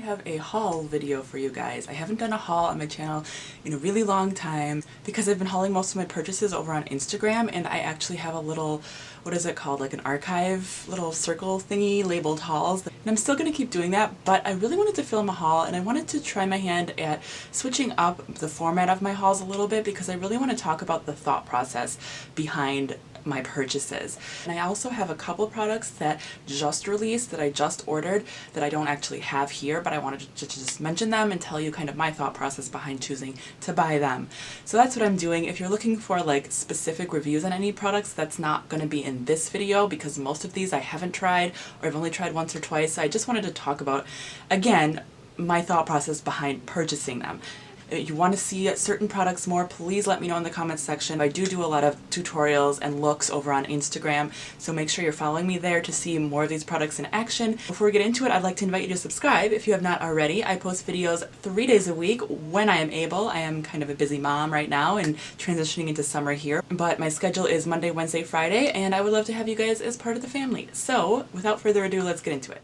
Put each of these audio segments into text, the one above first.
have a haul video for you guys. I haven't done a haul on my channel in a really long time because I've been hauling most of my purchases over on Instagram, and I actually have a little, what is it called, like an archive little circle thingy labeled hauls. And I'm still going to keep doing that, but I really wanted to film a haul and I wanted to try my hand at switching up the format of my hauls a little bit because I really want to talk about the thought process behind my purchases. And I also have a couple products that just released, that I just ordered, that I don't actually have here, but I wanted to just mention them and tell you kind of my thought process behind choosing to buy them. So that's what I'm doing. If you're looking for like specific reviews on any products, that's not going to be in this video because most of these I haven't tried or I've only tried once or twice. So I just wanted to talk about, again, my thought process behind purchasing them. If you want to see certain products more, please let me know in the comments section. I do a lot of tutorials and looks over on Instagram, so make sure you're following me there to see more of these products in action. Before we get into it, I'd like to invite you to subscribe if you have not already. I post videos 3 days a week when I am able. I am kind of a busy mom right now and transitioning into summer here, but my schedule is Monday, Wednesday, Friday, and I would love to have you guys as part of the family. So without further ado, let's get into it.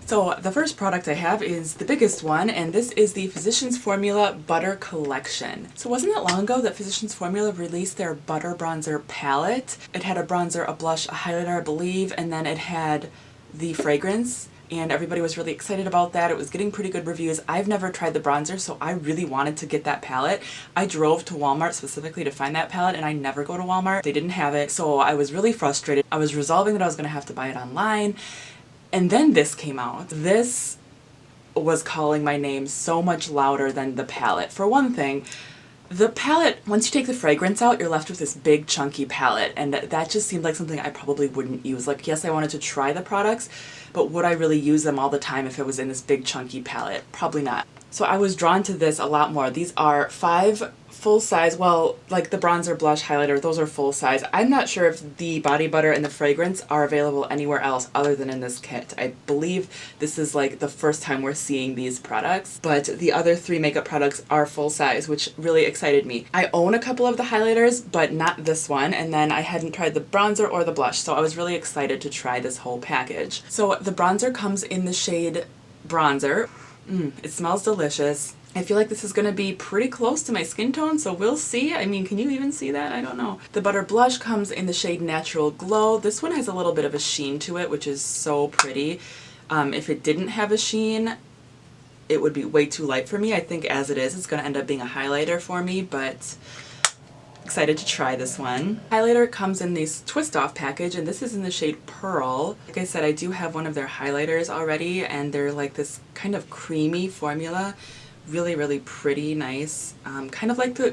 So the first product I have is the biggest one, and this is the Physicians Formula Butter Collection. So wasn't it long ago that Physicians Formula released their Butter Bronzer palette? It had a bronzer, a blush, a highlighter, I believe, and then it had the fragrance, and everybody was really excited about that. It was getting pretty good reviews. I've never tried the bronzer, so I really wanted to get that palette. I drove to Walmart specifically to find that palette, and I never go to Walmart. They didn't have it, so I was really frustrated. I was resolving that I was going to have to buy it online. And then this came out. This was calling my name so much louder than the palette. For one thing, the palette, once you take the fragrance out, you're left with this big chunky palette, and that just seemed like something I probably wouldn't use. Like, yes, I wanted to try the products, but would I really use them all the time if it was in this big chunky palette? Probably not. So I was drawn to this a lot more. These are 5 full size, well, like the bronzer, blush, highlighter, those are full size. I'm not sure if the body butter and the fragrance are available anywhere else other than in this kit. I believe this is like the first time we're seeing these products, but the other 3 makeup products are full size, which really excited me. I own a couple of the highlighters, but not this one, and then I hadn't tried the bronzer or the blush, so I was really excited to try this whole package. So the bronzer comes in the shade Bronzer. It smells delicious. I feel like this is going to be pretty close to my skin tone, so we'll see. I mean, can you even see that? I don't know. The Butter Blush comes in the shade Natural Glow. This one has a little bit of a sheen to it, which is so pretty. If it didn't have a sheen, it would be way too light for me. I think as it is, it's going to end up being a highlighter for me, but excited to try this one. Highlighter comes in this twist off package, and this is in the shade Pearl. Like I said, I do have one of their highlighters already, and they're like this kind of creamy formula. Really, really pretty, nice. Kind of like the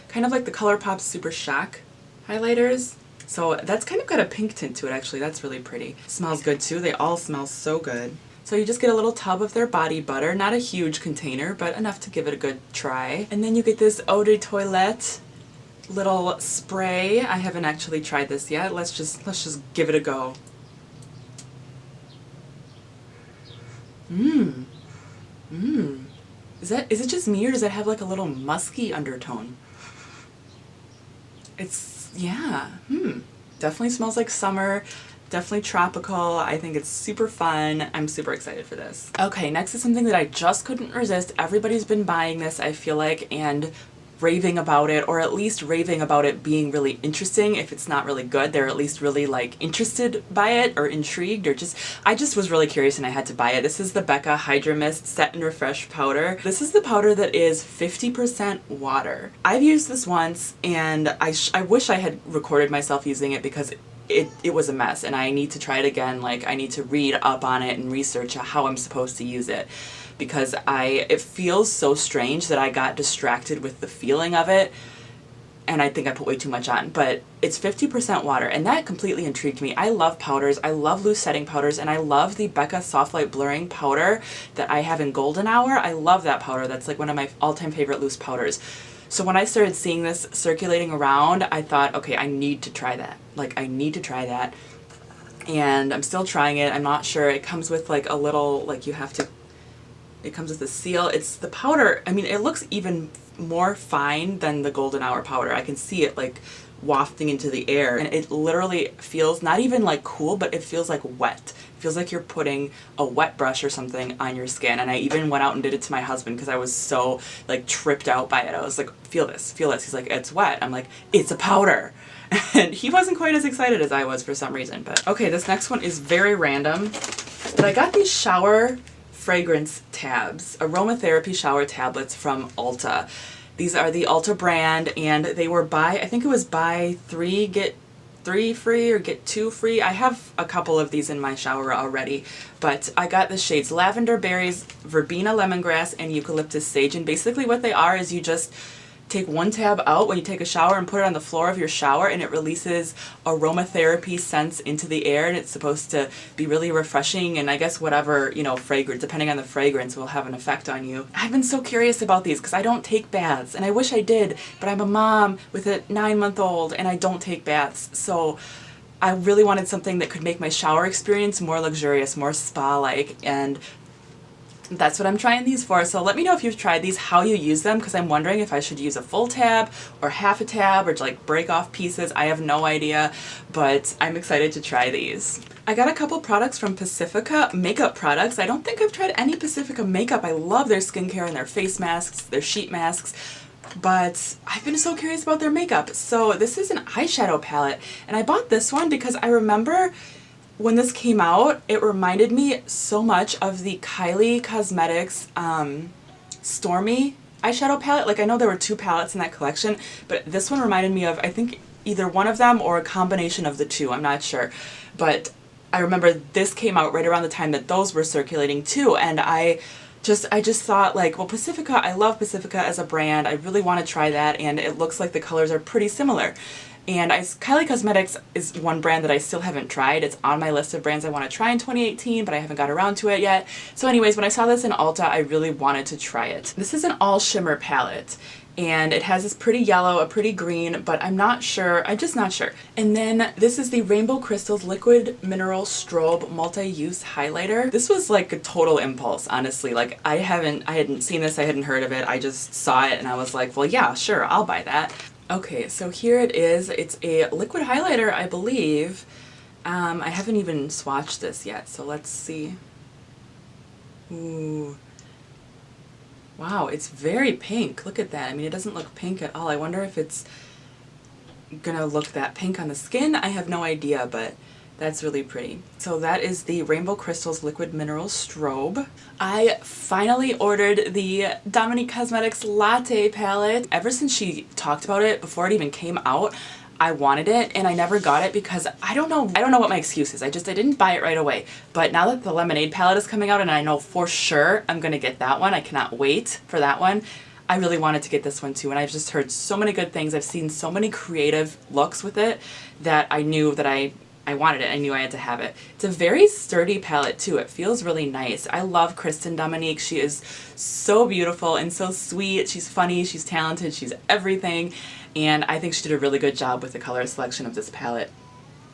ColourPop Super Shock highlighters. So that's kind of got a pink tint to it, actually. That's really pretty. Smells good too. They all smell so good. So you just get a little tub of their body butter, not a huge container, but enough to give it a good try. And then you get this eau de toilette little spray. I haven't actually tried this yet. Let's just give it a go. Is it just me, or does it have like a little musky undertone? It's, yeah, definitely smells like summer, definitely tropical. I think it's super fun. I'm super excited for this. Okay, next is something that I just couldn't resist. Everybody's been buying this, I feel like, and raving about it, or at least raving about it being really interesting. If it's not really good, they're at least really like interested by it or intrigued, or I just was really curious and I had to buy it. This is the Becca hydra-mist Set and Refresh powder. This is the powder that is 50% water. I've used this once, and I wish I had recorded myself using it because it was a mess, and I need to try it again. Like, I need to read up on it and research how I'm supposed to use it, because it feels so strange that I got distracted with the feeling of it, and I think I put way too much on. But it's 50% water, and that completely intrigued me. I love powders. I love loose setting powders, and I love the Becca Soft Light Blurring powder that I have in Golden Hour. I love that powder. That's like one of my all-time favorite loose powders. So when I started seeing this circulating around, I thought, okay, I need to try that. Like, I need to try that. And I'm still trying it. I'm not sure. It comes with like a little, like, it comes with a seal. It's the powder. I mean, it looks even more fine than the Golden Hour powder. I can see it like wafting into the air, and it literally feels not even like cool, but it feels like wet. It feels like you're putting a wet brush or something on your skin. And I even went out and did it to my husband because I was so like tripped out by it. I was like, feel this, feel this. He's like, it's wet. I'm like, it's a powder. And he wasn't quite as excited as I was for some reason. But okay, this next one is very random, but I got these shower fragrance tabs, aromatherapy shower tablets from Ulta. These are the Ulta brand, and they were I think it was buy 3 get 3 free or get 2 free. I have a couple of these in my shower already, but I got the shades Lavender Berries, Verbena Lemongrass, and Eucalyptus Sage. And basically what they are is you just take one tab out when you take a shower and put it on the floor of your shower, and it releases aromatherapy scents into the air, and it's supposed to be really refreshing, and I guess whatever, you know, fragrance, depending on the fragrance, will have an effect on you. I've been so curious about these because I don't take baths, and I wish I did, but I'm a mom with a 9-month-old and I don't take baths, so I really wanted something that could make my shower experience more luxurious, more spa-like, and that's what I'm trying these for. So let me know if you've tried these, how you use them, because I'm wondering if I should use a full tab or half a tab or to like break off pieces. I have no idea, but I'm excited to try these. I got a couple products from Pacifica, makeup products. I don't think I've tried any Pacifica makeup. I love their skincare and their face masks, their sheet masks, but I've been so curious about their makeup. So this is an eyeshadow palette, and I bought this one because I remember when this came out, it reminded me so much of the Kylie Cosmetics Stormy eyeshadow palette. Like, I know there were 2 palettes in that collection, but this one reminded me of, I think, either one of them or a combination of the 2. I'm not sure. But I remember this came out right around the time that those were circulating too, and I just thought, like, well, Pacifica, I love Pacifica as a brand. I really want to try that, and it looks like the colors are pretty similar. And Kylie Cosmetics is one brand that I still haven't tried. It's on my list of brands I want to try in 2018, but I haven't got around to it yet. So anyways, when I saw this in Ulta, I really wanted to try it. This is an all shimmer palette, and it has this pretty yellow, a pretty green, but I'm not sure. I'm just not sure. And then this is the Rainbow Crystals Liquid Mineral Strobe Multi-Use Highlighter. This was like a total impulse, honestly. Like, I hadn't seen this, I hadn't heard of it. I just saw it and I was like, well, yeah, sure, I'll buy that. Okay, so here it is. It's a liquid highlighter, I believe. I haven't even swatched this yet, so let's see. Ooh. Wow, it's very pink. Look at that. I mean, it doesn't look pink at all. I wonder if it's gonna look that pink on the skin. I have no idea, but that's really pretty. So that is the Rainbow Crystals Liquid Mineral Strobe. I finally ordered the Dominique Cosmetics Latte Palette. Ever since she talked about it, before it even came out, I wanted it, and I never got it because I don't know what my excuse is. I didn't buy it right away. But now that the Lemonade palette is coming out, and I know for sure I'm gonna get that one, I cannot wait for that one. I really wanted to get this one too, and I've just heard so many good things. I've seen so many creative looks with it that I knew that I wanted it. I knew I had to have it. It's a very sturdy palette too. It feels really nice. I love Kristen Dominique. She is so beautiful and so sweet. She's funny, she's talented, she's everything. And I think she did a really good job with the color selection of this palette.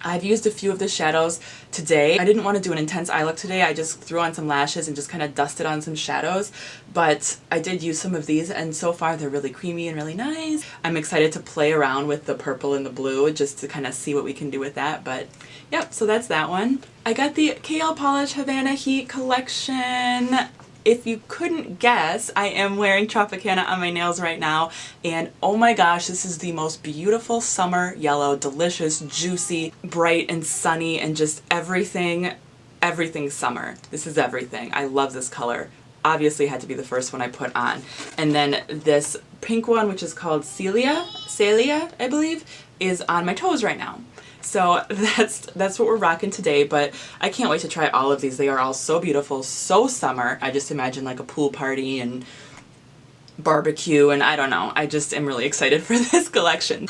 I've used a few of the shadows today. I didn't want to do an intense eye look today. I just threw on some lashes and just kind of dusted on some shadows. But I did use some of these, and so far they're really creamy and really nice. I'm excited to play around with the purple and the blue just to kind of see what we can do with that. But yep, so that's that one. I got the KL Polish Havana Heat collection. If you couldn't guess, I am wearing Tropicana on my nails right now, and oh my gosh, this is the most beautiful summer yellow, delicious, juicy, bright and sunny, and just everything summer. This is everything. I love this color. Obviously had to be the first one I put on. And then this pink one, which is called Celia, I believe, is on my toes right now. So that's what we're rocking today, but I can't wait to try all of these. They are all so beautiful, so summer. I just imagine like a pool party and barbecue, and I don't know. I just am really excited for this collection.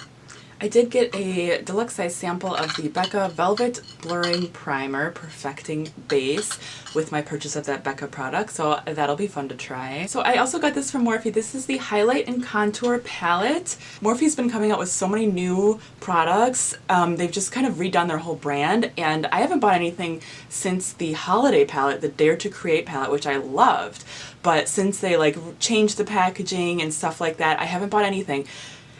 I did get a deluxe size sample of the Becca Velvet Blurring Primer Perfecting Base with my purchase of that Becca product, so that'll be fun to try. So I also got this from Morphe. This is the Highlight and Contour Palette. Morphe's been coming out with so many new products. They've just kind of redone their whole brand, and I haven't bought anything since the holiday palette, the Dare to Create palette, which I loved. But since they like changed the packaging and stuff like that, I haven't bought anything.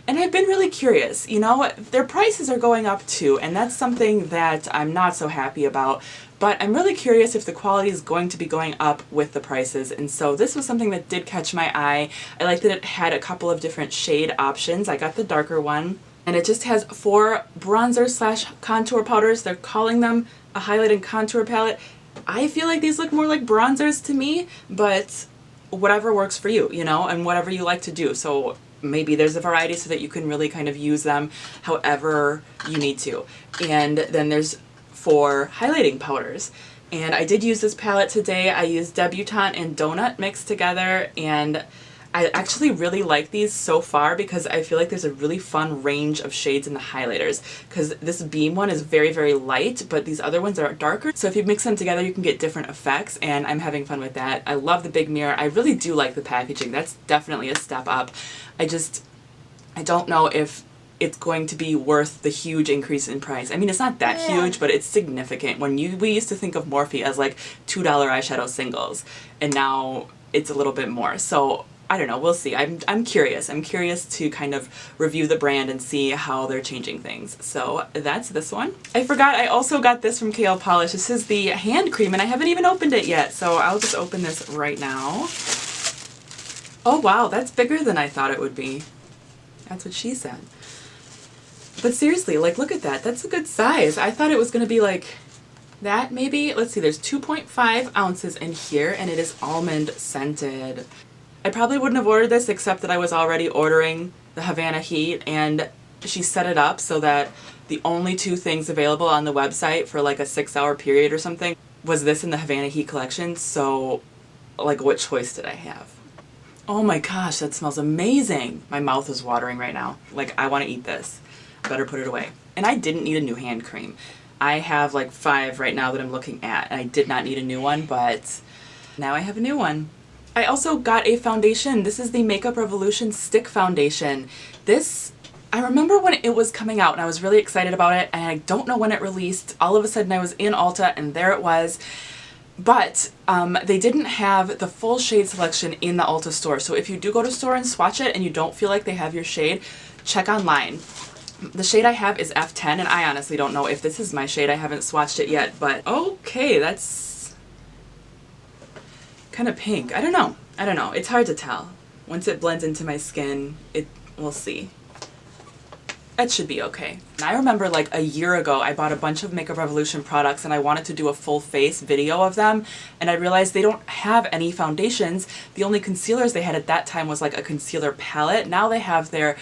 And I've been really curious, you know, their prices are going up too, and that's something that I'm not so happy about. But I'm really curious if the quality is going to be going up with the prices, and so this was something that did catch my eye. I like that it had a couple of different shade options. I got the darker one, and it just has 4 bronzer slash contour powders. They're calling them a highlight and contour palette. I feel like these look more like bronzers to me, but whatever works for you, you know, and whatever you like to do. So maybe there's a variety so that you can really kind of use them however you need to. And then there's 4 highlighting powders. And I did use this palette today. I used Debutante and Donut mixed together, and I actually really like these so far because I feel like there's a really fun range of shades in the highlighters, because this Beam one is very, very light, but these other ones are darker. So if you mix them together, you can get different effects, and I'm having fun with that. I love the big mirror. I really do like the packaging. That's definitely a step up. I don't know if it's going to be worth the huge increase in price. I mean, it's not that huge, but it's significant. When we used to think of Morphe as like $2 eyeshadow singles, and now it's a little bit more. So I don't know, we'll see. I'm curious. I'm curious to kind of review the brand and see how they're changing things. So that's this one. I forgot I also got this from KL Polish. This is the hand cream, and I haven't even opened it yet, so I'll just open this right now. Oh wow, that's bigger than I thought it would be. That's what she said. But seriously, like, look at that. That's a good size. I thought it was going to be like that maybe. Let's see, there's 2.5 ounces in here, and it is almond scented. I probably wouldn't have ordered this except that I was already ordering the Havana Heat, and she set it up so that the only 2 things available on the website for like a 6-hour period or something was this and the Havana Heat collection. So like, what choice did I have? Oh my gosh, that smells amazing. My mouth is watering right now. Like, I want to eat this. Better put it away. And I didn't need a new hand cream. I have like 5 right now that I'm looking at, and I did not need a new one, but now I have a new one. I also got a foundation. This is the Makeup Revolution Stick Foundation. This, I remember when it was coming out and I was really excited about it, and I don't know when it released. All of a sudden I was in Ulta and there it was. But they didn't have the full shade selection in the Ulta store. So if you do go to store and swatch it and you don't feel like they have your shade, check online. The shade I have is F10, and I honestly don't know if this is my shade. I haven't swatched it yet, but okay, that's kind of pink. I don't know. It's hard to tell. Once it blends into my skin, we'll see. It should be okay. And I remember like a year ago, I bought a bunch of Makeup Revolution products and I wanted to do a full face video of them, and I realized they don't have any foundations. The only concealers they had at that time was like a concealer palette. Now they have their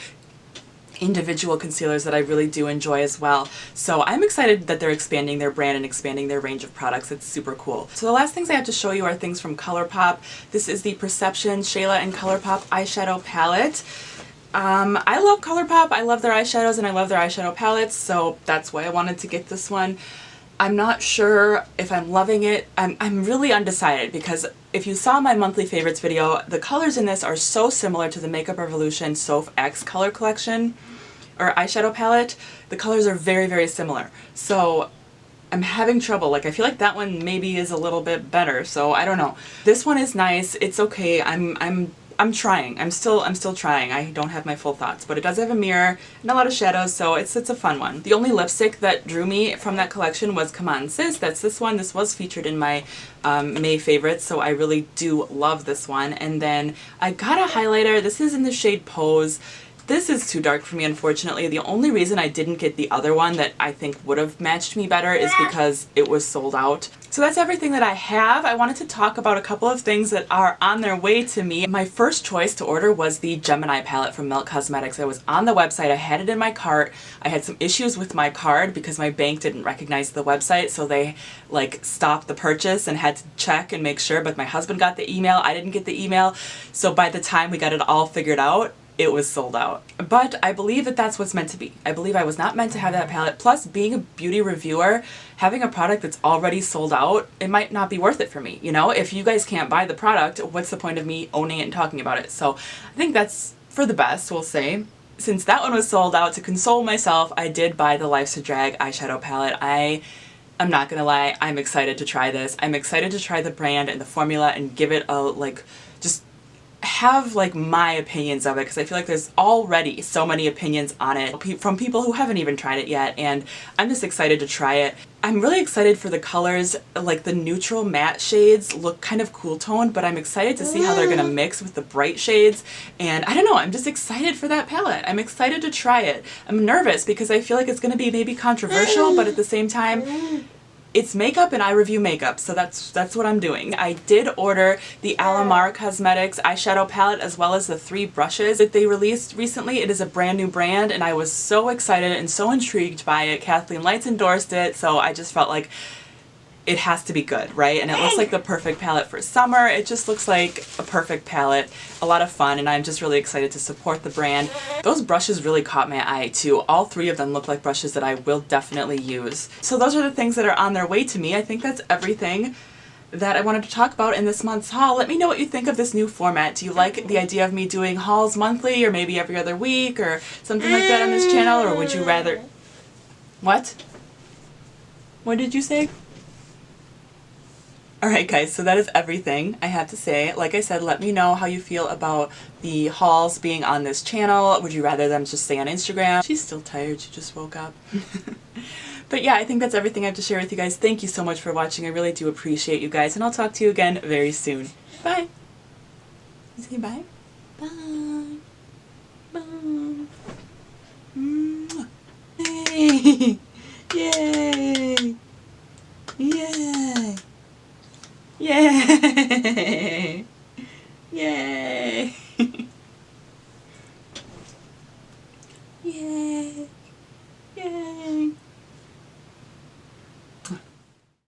individual concealers that I really do enjoy as well. So I'm excited that they're expanding their brand and expanding their range of products. It's super cool. So the last things I have to show you are things from ColourPop. This is the Perception Shayla and ColourPop eyeshadow palette. I love ColourPop. I love their eyeshadows and I love their eyeshadow palettes, so that's why I wanted to get this one. I'm not sure if I'm loving it. I'm really undecided, because if you saw my monthly favorites video, the colors in this are so similar to the Makeup Revolution Soph X color collection or eyeshadow palette. The colors are very, very similar. So I'm having trouble. Like, I feel like that one maybe is a little bit better, so I don't know. This one is nice. It's okay. I'm trying. I'm still trying. I don't have my full thoughts, but it does have a mirror and a lot of shadows, so it's a fun one. The only lipstick that drew me from that collection was Come On Sis. That's this one. This was featured in my May favorites, so I really do love this one. And then I got a highlighter. This is in the shade Pose. This is too dark for me, unfortunately. The only reason I didn't get the other one that I think would have matched me better is because it was sold out. So that's everything that I have. I wanted to talk about a couple of things that are on their way to me. My first choice to order was the Gemini palette from Milk Cosmetics. I was on the website. I had it in my cart. I had some issues with my card because my bank didn't recognize the website, so they like stopped the purchase and had to check and make sure, but my husband got the email. I didn't get the email. So by the time we got it all figured out, it was sold out. But I believe that that's what's meant to be. I believe I was not meant to have that palette. Plus, being a beauty reviewer, having a product that's already sold out, it might not be worth it for me. You know, if you guys can't buy the product, what's the point of me owning it and talking about it? So I think that's for the best, we'll say. Since that one was sold out, to console myself, I did buy the Life's a Drag eyeshadow palette. I'm not gonna lie, I'm excited to try this. I'm excited to try the brand and the formula and give it a, like, just have like my opinions of it because I feel like there's already so many opinions on it from people who haven't even tried it yet, and I'm just excited to try it. I'm really excited for the colors. Like the neutral matte shades look kind of cool toned, but I'm excited to see how they're gonna mix with the bright shades, and I don't know, I'm just excited for that palette. I'm excited to try it. I'm nervous because I feel like it's gonna be maybe controversial, but at the same time, it's makeup and I review makeup, so that's what I'm doing. I did order the Alamar Cosmetics eyeshadow palette as well as the 3 brushes that they released recently. It is a brand new brand and I was so excited and so intrigued by it. Kathleen Lights endorsed it, so I just felt like it has to be good, right? And it looks like the perfect palette for summer. It just looks like a perfect palette, a lot of fun, and I'm just really excited to support the brand. Those brushes really caught my eye too. All 3 of them look like brushes that I will definitely use. So those are the things that are on their way to me. I think that's everything that I wanted to talk about in this month's haul. Let me know what you think of this new format. Do you like the idea of me doing hauls monthly or maybe every other week or something like that on this channel, or would you rather... What? What did you say? Alright guys, so that is everything I have to say. Like I said, let me know how you feel about the hauls being on this channel. Would you rather them just stay on Instagram? She's still tired, she just woke up. But yeah, I think that's everything I have to share with you guys. Thank you so much for watching. I really do appreciate you guys, and I'll talk to you again very soon. Bye! Say bye? Bye! Bye! Mwah. Yay! Yay! Yay! Yay! Yay!